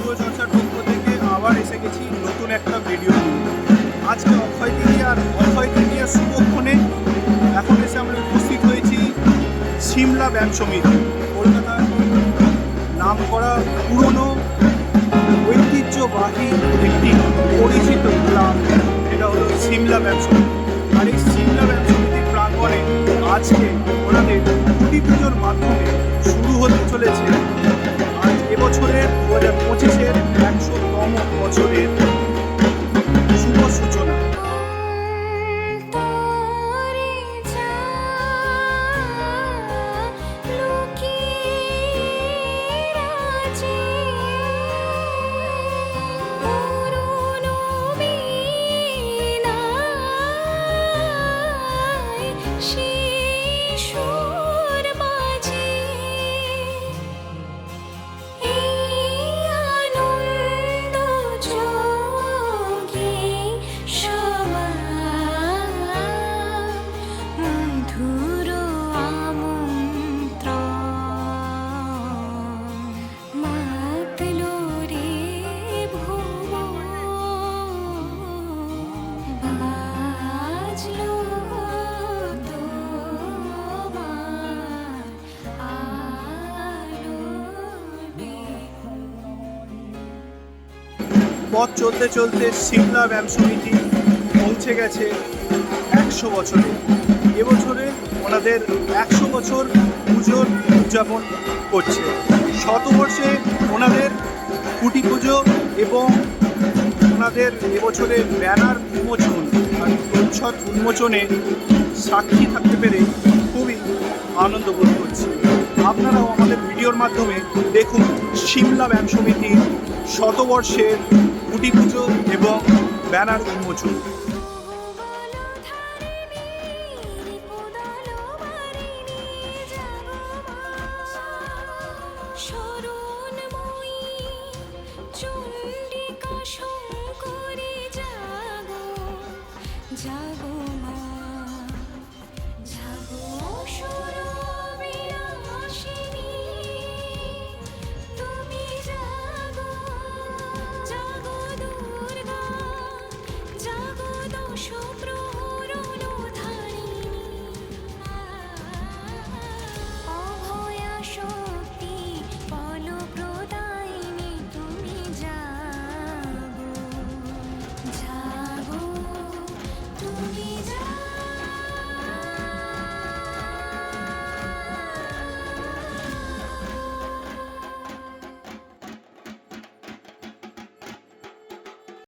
পুরচর্চার পক্ষ থেকে আবার এসে গেছি নতুন একটা ভিডিও। আজকে অক্ষয় তৃতীয়ার শুভক্ষণে এখন এসে আমরা উপস্থিত হয়েছি সিমলা ব্যায়াম সমিতি, কলকাতার নামকরা পুরনো ঐতিহ্যবাহী একটি পরিচিত ক্লাব, এটা হলো সিমলা ব্যায়াম সমিতি। আর এই সিমলা ব্যায়াম সমিতির প্রাঙ্গণে আজকে ওনাদের খুঁটি পুজোর মাধ্যমে শুরু হতে চলেছে আজ এবছরের 2025-এর 100তম বছরের শুভ সূচনা। পথ চলতে চলতে সিমলা ব্যায়াম সমিতি পৌঁছে গেছে 100 বছরে। এবছরে ওনাদের 100 বছর পুজোর উদযাপন করছে। শতবর্ষে ওনাদের খুঁটি পুজো এবং ওনাদের এবছরের ব্যানার উন্মোচন আর প্রচ্ছদ উন্মোচনে সাক্ষী থাকতে পেরে খুবই আনন্দ বোধ করছি। আপনারাও আমাদের ভিডিওর মাধ্যমে দেখুন সিমলা ব্যায়াম সমিতির শতবর্ষের খুঁটি পুজো এবং ব্যানার উন্মোচন।